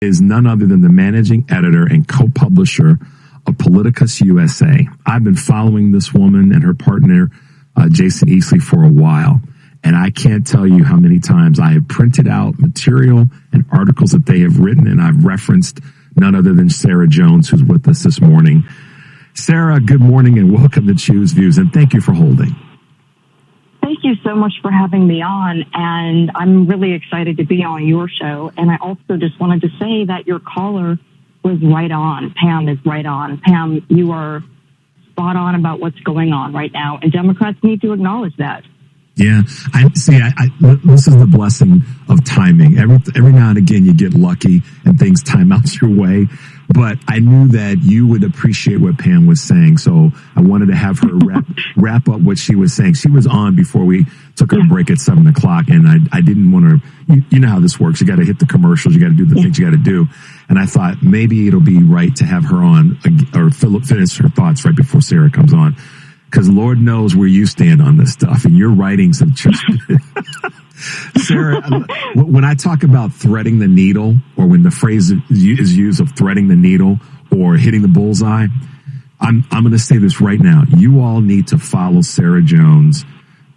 is none other than the managing editor and co-publisher of Politicus USA. I've been following this woman and her partner, Jason Easley, for a while. And I can't tell you how many times I have printed out material and articles that they have written, and I've referenced none other than Sarah Jones, who's with us this morning. Sarah, good morning and welcome to Choose Views, and thank you for holding. Thank you so much for having me on, and I'm really excited to be on your show. And I also just wanted to say that your caller was right on. Pam is right on. Pam, you are spot on about what's going on right now, and Democrats need to acknowledge that. Yeah, this is the blessing of timing. Every now and again, you get lucky and things time out your way. But I knew that you would appreciate what Pam was saying, so I wanted to have her wrap up what she was saying. She was on before we took our break at 7 o'clock, and I didn't want to. You know how this works. You got to hit the commercials. You got to do the things you got to do. And I thought maybe it'll be right to have her on or finish her thoughts right before Sarah comes on. Because Lord knows where you stand on this stuff, and your writings have just. Sarah, when I talk about threading the needle, or when the phrase is used of threading the needle or hitting the bullseye, I'm going to say this right now. You all need to follow Sarah Jones,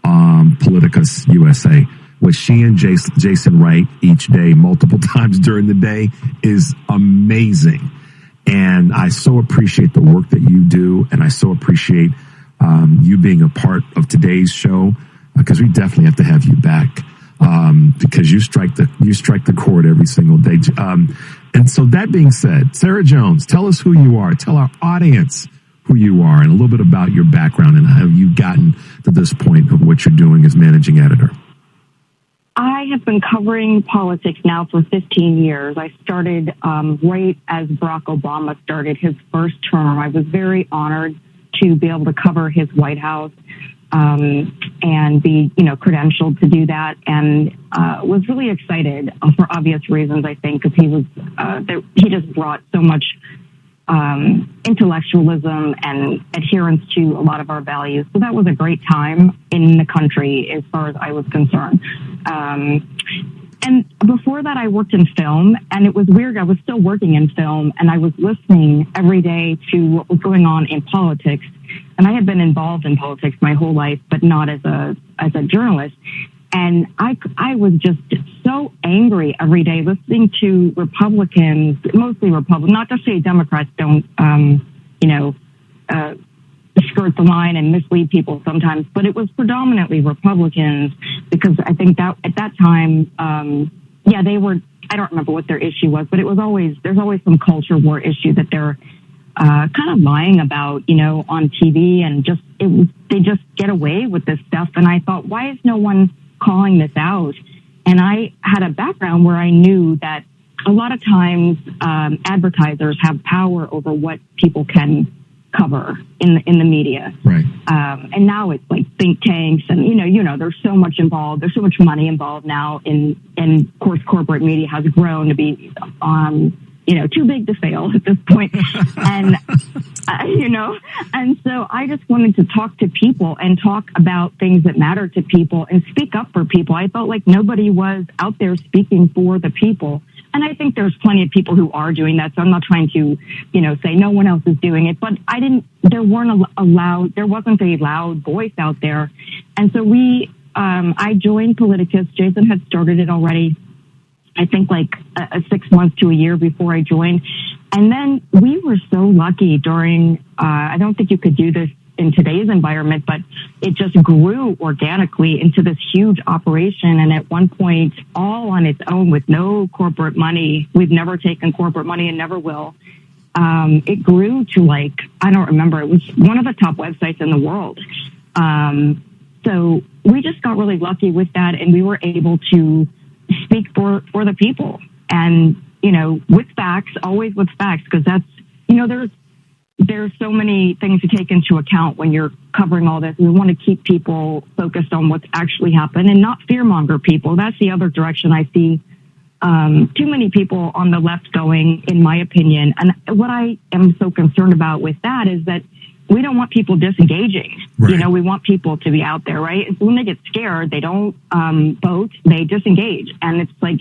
Politicus USA. What she and Jason write each day, multiple times during the day, is amazing. And I so appreciate the work that you do, and I so appreciate you being a part of today's show, because we definitely have to have you back, because you strike the chord every single day. And so that being said, Sarah Jones, tell us who you are. Tell our audience who you are and a little bit about your background and how you've gotten to this point of what you're doing as managing editor. I have been covering politics now for 15 years. I started right as Barack Obama started his first term. I was very honored to be able to cover his White House and be, credentialed to do that, and was really excited for obvious reasons, I think, because he just brought so much intellectualism and adherence to a lot of our values. So that was a great time in the country as far as I was concerned. And before that, I worked in film, and it was weird. I was still working in film, and I was listening every day to what was going on in politics. And I had been involved in politics my whole life, but not as a journalist. And I was just so angry every day listening to Republicans, mostly Republicans, not to say Democrats don't, skirt the line and mislead people sometimes, but it was predominantly Republicans, because I think that at that time, they were, I don't remember what their issue was, but there's always some culture war issue that they're kind of lying about, on TV, and they just get away with this stuff. And I thought, why is no one calling this out? And I had a background where I knew that a lot of times advertisers have power over what people can cover in the media. Right. And now it's like think tanks, and there's so much involved. There's so much money involved now, and of course corporate media has grown to be too big to fail at this point. And and so I just wanted to talk to people and talk about things that matter to people and speak up for people. I felt like nobody was out there speaking for the people. And I think there's plenty of people who are doing that. So I'm not trying to, say no one else is doing it, but there wasn't a loud voice out there. And so I joined Politicus. Jason had started it already, I think like 6 months to a year before I joined. And then we were so lucky during, I don't think you could do this in today's environment, but it just grew organically into this huge operation. And at one point, all on its own with no corporate money, we've never taken corporate money and never will. It grew to I don't remember, it was one of the top websites in the world. So we just got really lucky with that, and we were able to speak for the people, and, with facts, always with facts, because that's, there's so many things to take into account when you're covering all this. We want to keep people focused on what's actually happened and not fearmonger people. That's the other direction I see too many people on the left going, in my opinion. And what I am so concerned about with that is that we don't want people disengaging. Right. We want people to be out there, right? And so when they get scared, they don't vote, they disengage. And it's like,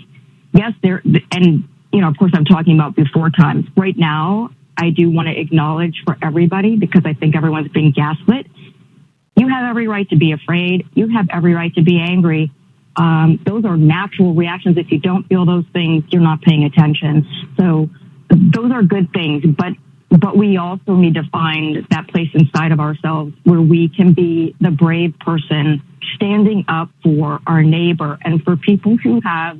yes, and of course, I'm talking about before times. Right now, I do want to acknowledge for everybody, because I think everyone's being gaslit. You have every right to be afraid. You have every right to be angry. Those are natural reactions. If you don't feel those things, you're not paying attention. So those are good things, but we also need to find that place inside of ourselves where we can be the brave person standing up for our neighbor and for people who are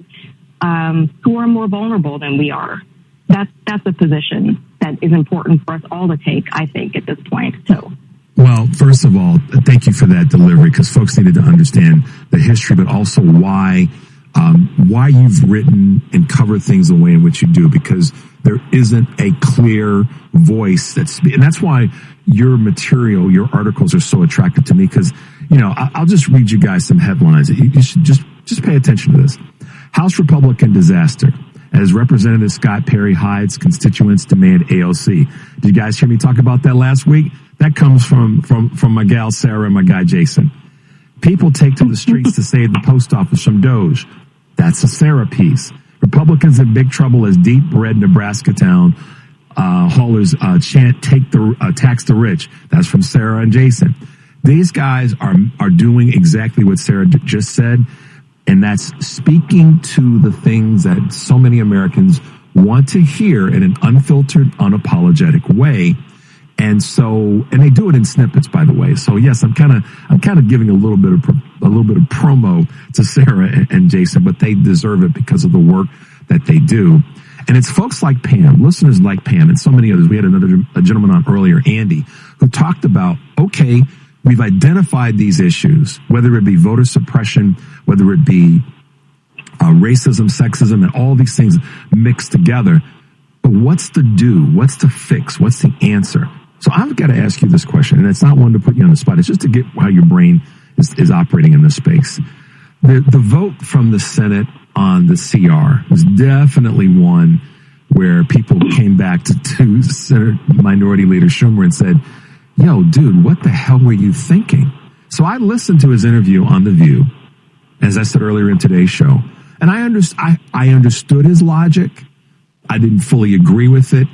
more vulnerable than we are. That's a position that is important for us all to take, I think, at this point. So. Well, first of all, thank you for that delivery, because folks needed to understand the history, but also why you've written and covered things the way in which you do, because there isn't a clear voice and that's why your material, your articles are so attractive to me, because, I'll just read you guys some headlines. You should just pay attention to this. House Republican disaster. As Representative Scott Perry Hyde's constituents demand AOC. Did you guys hear me talk about that last week? That comes from my gal Sarah and my guy Jason. People take to the streets to save the post office from Doge. That's a Sarah piece. Republicans in big trouble as deep red Nebraska town haulers chant tax the rich. That's from Sarah and Jason. These guys are doing exactly what Sarah just said. And that's speaking to the things that so many Americans want to hear in an unfiltered, unapologetic way. And they do it in snippets, by the way. So yes, I'm kind of giving a little bit of promo to Sarah and Jason, but they deserve it because of the work that they do. And it's folks like Pam, listeners like Pam, and so many others. We had a gentleman on earlier, Andy, who talked about, okay, we've identified these issues, whether it be voter suppression, whether it be racism, sexism, and all these things mixed together. But what's the do? What's the fix? What's the answer? So I've got to ask you this question, and it's not one to put you on the spot. It's just to get how your brain is operating in this space. The vote from the Senate on the CR was definitely one where people came back to Senate Minority Leader Schumer and said, yo, dude, what the hell were you thinking? So I listened to his interview on The View, as I said earlier in today's show, and I understood his logic. I didn't fully agree with it,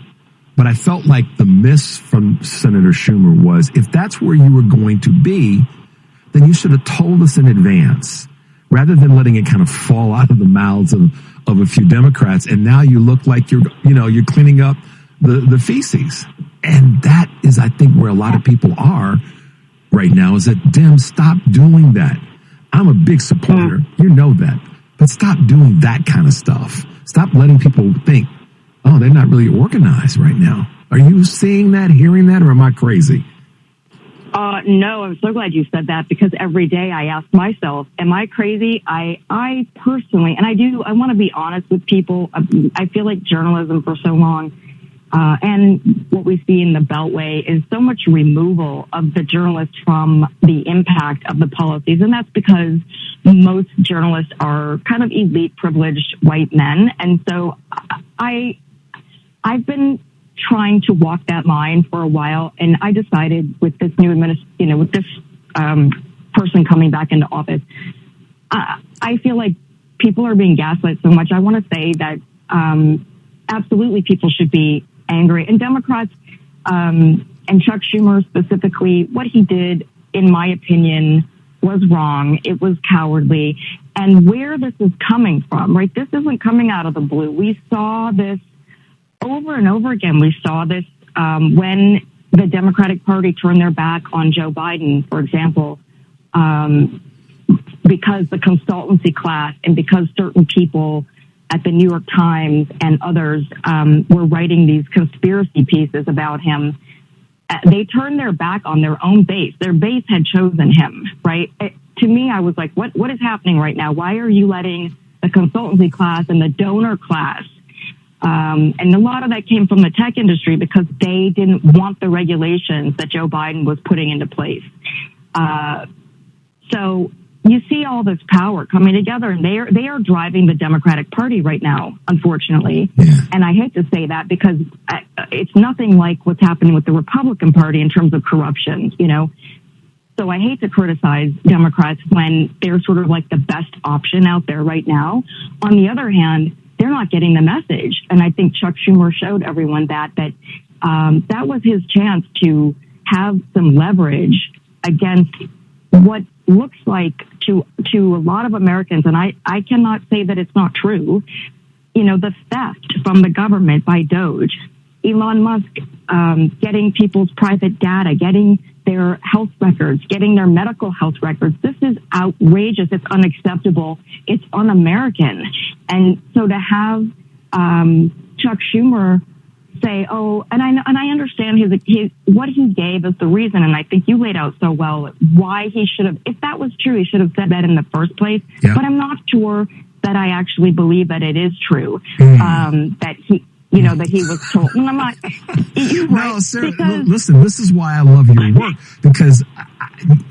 but I felt like the miss from Senator Schumer was, if that's where you were going to be, then you should have told us in advance, rather than letting it kind of fall out of the mouths of a few Democrats. And now you look like you're cleaning up the feces. And that is, I think, where a lot of people are right now, is that, Dem, stop doing that. I'm a big supporter. You know that. But stop doing that kind of stuff. Stop letting people think, oh, they're not really organized right now. Are you seeing that, hearing that, or am I crazy? No, I'm so glad you said that, because every day I ask myself, am I crazy? I personally, and I want to be honest with people. I feel like journalism for so long, and what we see in the Beltway is so much removal of the journalists from the impact of the policies. And that's because most journalists are kind of elite, privileged white men. And so I've been trying to walk that line for a while, and I decided with this new administration, with this person coming back into office, I feel like people are being gaslit so much. I want to say that absolutely people should be angry, and Democrats and Chuck Schumer specifically, what he did, in my opinion, was wrong. It was cowardly, and where this is coming from, right? This isn't coming out of the blue. We saw this over and over again. We saw this when the Democratic Party turned their back on Joe Biden, for example, because the consultancy class and because certain people at the New York Times and others were writing these conspiracy pieces about him. They turned their back on their own base. Their base had chosen him, right? To me, I was like, what is happening right now? Why are you letting the consultancy class and the donor class, and a lot of that came from the tech industry, because they didn't want the regulations that Joe Biden was putting into place. So you see all this power coming together, and they are driving the Democratic Party right now, unfortunately. Yeah. And I hate to say that, because it's nothing like what's happening with the Republican Party in terms of corruption, So I hate to criticize Democrats when they're sort of like the best option out there right now. On the other hand, they're not getting the message. And I think Chuck Schumer showed everyone that that was his chance to have some leverage against what looks like to a lot of Americans, and I cannot say that it's not true, the theft from the government by Doge, Elon Musk getting people's private data, getting their health records, getting their medical health records. This is outrageous. It's unacceptable. It's un-American. And so to have Chuck Schumer say, and I understand his what he gave as the reason, and I think you laid out so well why he should have, if that was true, he should have said that in the first place. Yeah. But I'm not sure that I actually believe that it is true. That he, that he was told. And I'm not. Right? No, Sarah, listen. This is why I love your work, because I'm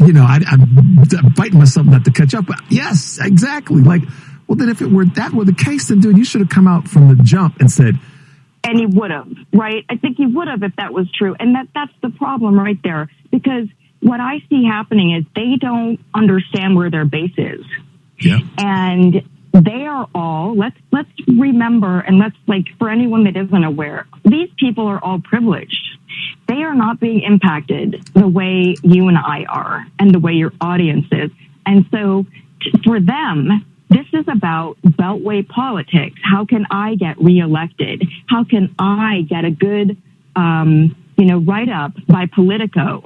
biting myself not to catch up. But yes, exactly. Like, well, then if that were the case, then dude, you should have come out from the jump and said. And he would have, right? I think he would have if that was true. And that's the problem right there. Because what I see happening is they don't understand where their base is. Yeah. And they are all, let's remember, and for anyone that isn't aware, these people are all privileged. They are not being impacted the way you and I are and the way your audience is. And so for them, this is about beltway politics. How can I get reelected? How can I get a good, write-up by Politico?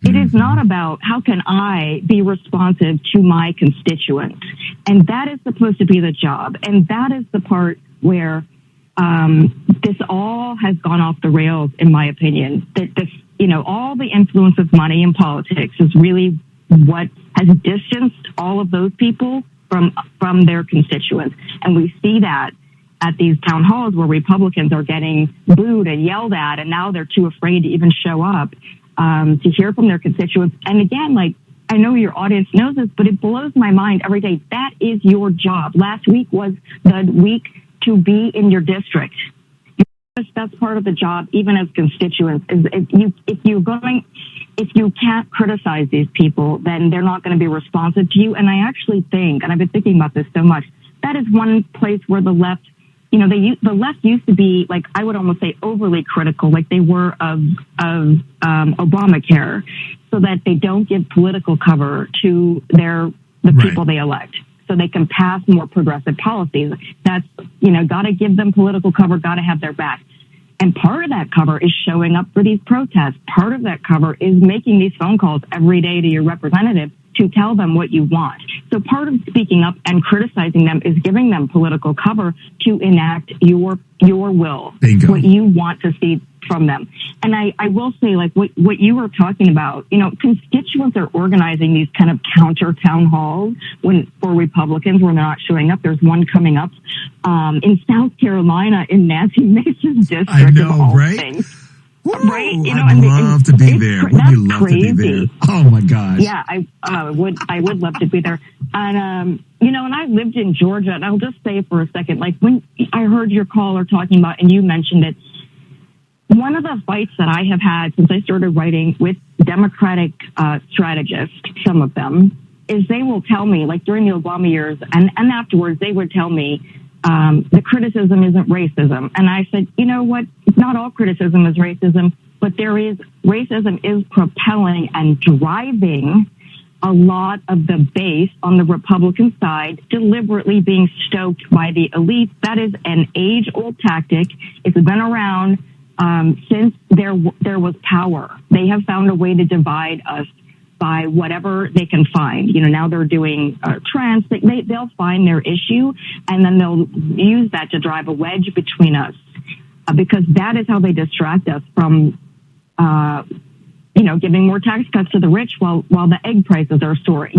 It is not about how can I be responsive to my constituents. And that is supposed to be the job. And that is the part where this all has gone off the rails, in my opinion. That this, all the influence of money in politics is really what has distanced all of those people from their constituents. And we see that at these town halls where Republicans are getting booed and yelled at, and now they're too afraid to even show up to hear from their constituents. And again, I know your audience knows this, but it blows my mind every day. That is your job. Last week was the week to be in your district. That's part of the job, even as constituents. Is if you can't criticize these people, then they're not going to be responsive to you. And I actually think, and I've been thinking about this so much, that is one place where the left, the left used to be, I would almost say overly critical, like they were of Obamacare, so that they don't give political cover to the people they elect, so they can pass more progressive policies. That's, got to give them political cover, got to have their back. And part of that cover is showing up for these protests. Part of that cover is making these phone calls every day to your representative to tell them what you want. So part of speaking up and criticizing them is giving them political cover to enact your will, Bingo. What you want to see from them. And I will say, what you were talking about, constituents are organizing these kind of counter town halls for Republicans when they're not showing up. There's one coming up in South Carolina in Nancy Mason's district. I know, of all right? Woo, right? I'd love to be there. Would you love crazy. To be there? Oh my gosh. Yeah, I would love to be there. And, and I lived in Georgia, and I'll just say for a second, when I heard your caller talking about, and you mentioned it, one of the fights that I have had since I started writing with Democratic strategists, some of them, is they will tell me, during the Obama years and afterwards, they would tell me, the criticism isn't racism. And I said, you know what? Not all criticism is racism, but racism is propelling and driving a lot of the base on the Republican side, deliberately being stoked by the elite. That is an age-old tactic. It's been around since there was power. They have found a way to divide us by whatever they can find. Now they're doing trans. They'll find their issue, and then they'll use that to drive a wedge between us, because that is how they distract us from, giving more tax cuts to the rich while the egg prices are soaring.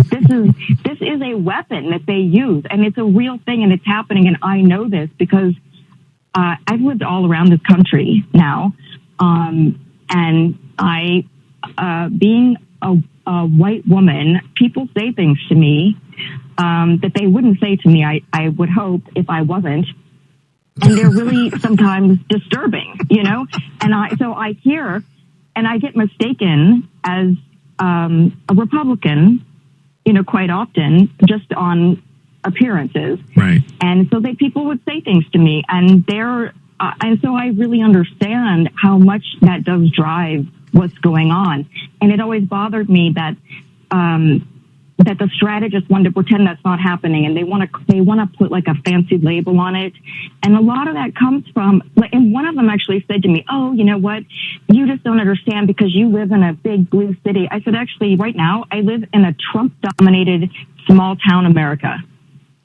This is a weapon that they use, and it's a real thing, and it's happening. And I know this because I've lived all around this country now, and being a white woman, people say things to me that they wouldn't say to me, I would hope, if I wasn't. And they're really sometimes disturbing, And I hear, and I get mistaken as a Republican, quite often, just on appearances. Right. And so people would say things to me, and and so I really understand how much that does drive what's going on. And it always bothered me that that the strategists want to pretend that's not happening, and they want to put like a fancy label on it. And a lot of that comes from, and one of them actually said to me, "Oh, you know what? You just don't understand because you live in a big blue city." I said, "Actually, right now I live in a Trump-dominated small town America.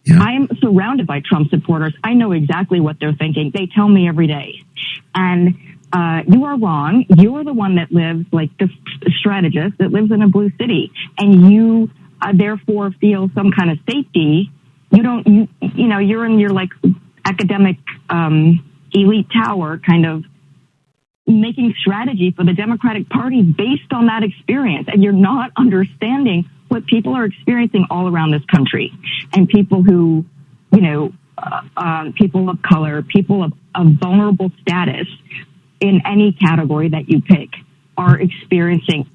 Yeah. I am surrounded by Trump supporters. I know exactly what they're thinking. They tell me every day." And you are wrong. You are the one that lives, like the strategist that lives in a blue city, and you therefore feel some kind of safety. You don't, you know, you're in your like academic elite tower, kind of making strategy for the Democratic Party based on that experience, and you're not understanding what people are experiencing all around this country, and people who, you know, people of color, people of vulnerable status in any category that you pick are experiencing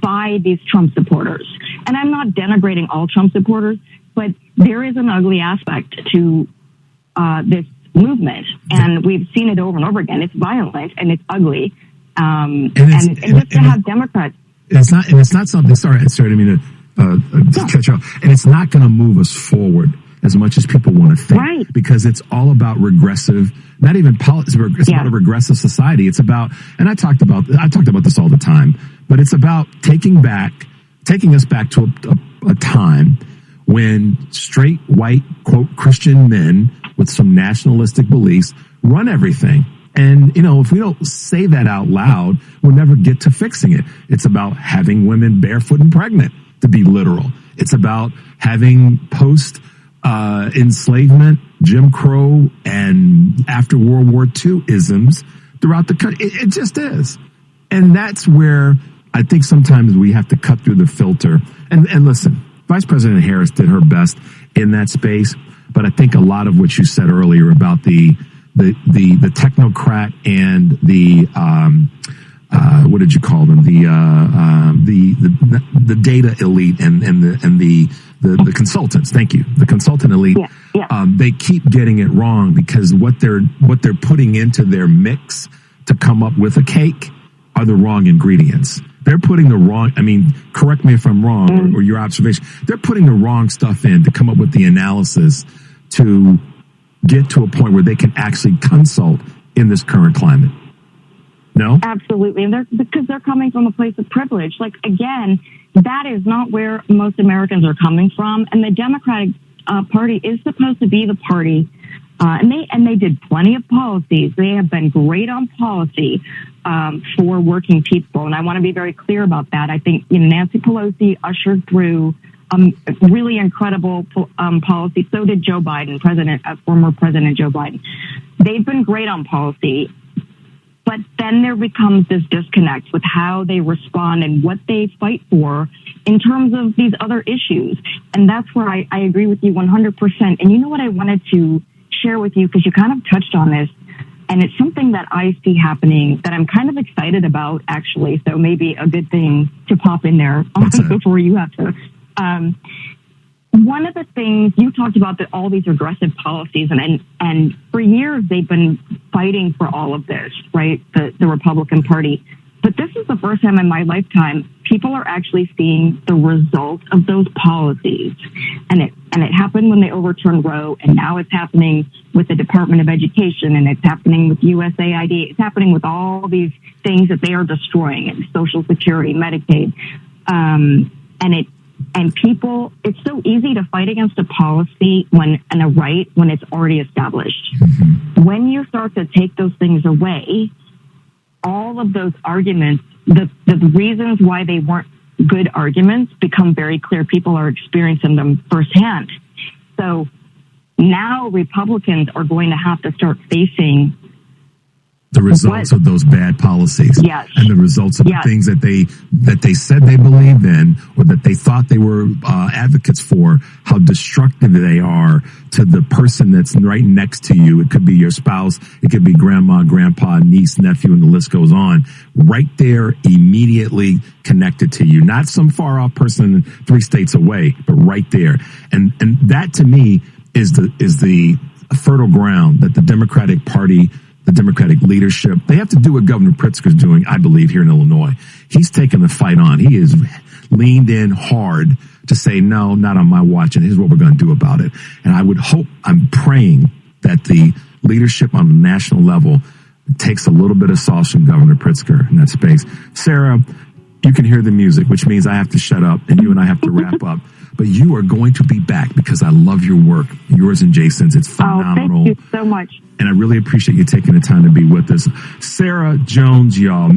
by these Trump supporters. And I'm not denigrating all Trump supporters, but there is an ugly aspect to this movement, and we've seen it over and over again. It's violent and it's ugly, and just to have Democrats. It's not something. Sorry, I didn't mean to catch up. And it's not going to move us forward as much as people want to think, right? Because it's all about regressive. Not even politics. It's about a regressive society. It's about, and I talked about this all the time. But it's about taking us back to a time when straight white, quote, Christian men with some nationalistic beliefs run everything. And, you know, if we don't say that out loud, we'll never get to fixing it. It's about having women barefoot and pregnant, to be literal. It's about having enslavement, Jim Crow, and after World War II isms throughout the country. It just is. And that's where I think sometimes we have to cut through the filter. And listen, Vice President Harris did her best in that space. But I think a lot of what you said earlier about the technocrat and the what did you call them? The data elite and the consultants. Thank you. The consultant elite. Yeah. They keep getting it wrong because what they're putting into their mix to come up with a cake are the wrong ingredients. They're putting the wrong, I mean, correct me if I'm wrong, or your observation. They're putting the wrong stuff in to come up with the analysis to get to a point where they can actually consult in this current climate. No? Absolutely. And because they're coming from a place of privilege. Like, again, that is not where most Americans are coming from. And the Democratic Party is supposed to be the party. And they did plenty of policies. They have been great on policy for working people. And I want to be very clear about that. I think Nancy Pelosi ushered through really incredible policy. So did Joe Biden, former President Joe Biden. They've been great on policy. But then there becomes this disconnect with how they respond and what they fight for in terms of these other issues. And that's where I agree with you 100%. And you know what I wanted to share with you, because you kind of touched on this, and it's something that I see happening that I'm kind of excited about, actually. So maybe a good thing to pop in there before you have to. One of the things you talked about, that all these regressive policies, and for years they've been fighting for all of this, right? The Republican Party. But this is the first time in my lifetime people are actually seeing the result of those policies. And it happened when they overturned Roe, and now it's happening with the Department of Education, and it's happening with USAID. It's happening with all these things that they are destroying, and Social Security, Medicaid. And people, it's so easy to fight against a policy when it's already established. Mm-hmm. When you start to take those things away, all of those arguments, the reasons why they weren't good arguments become very clear. People are experiencing them firsthand. So now Republicans are going to have to start facing the results of those bad policies, yes, and the results of the things that they said they believed in, or that they thought they were advocates for, how destructive they are to the person that's right next to you. It could be your spouse, it could be grandma, grandpa, niece, nephew, and the list goes on. Right there, immediately connected to you, not some far off person 3 states away, but right there. And that to me is the fertile ground that the Democratic Party, the Democratic leadership, they have to do what Governor Pritzker's doing, I believe, here in Illinois. He's taken the fight on. He is leaned in hard to say, no, not on my watch, and here's what we're going to do about it. And I would hope, I'm praying that the leadership on the national level takes a little bit of sauce from Governor Pritzker in that space. Sarah, you can hear the music, which means I have to shut up and you and I have to wrap up. But you are going to be back because I love your work, yours and Jason's. It's phenomenal. Oh, thank you so much. And I really appreciate you taking the time to be with us. Sarah Jones, y'all.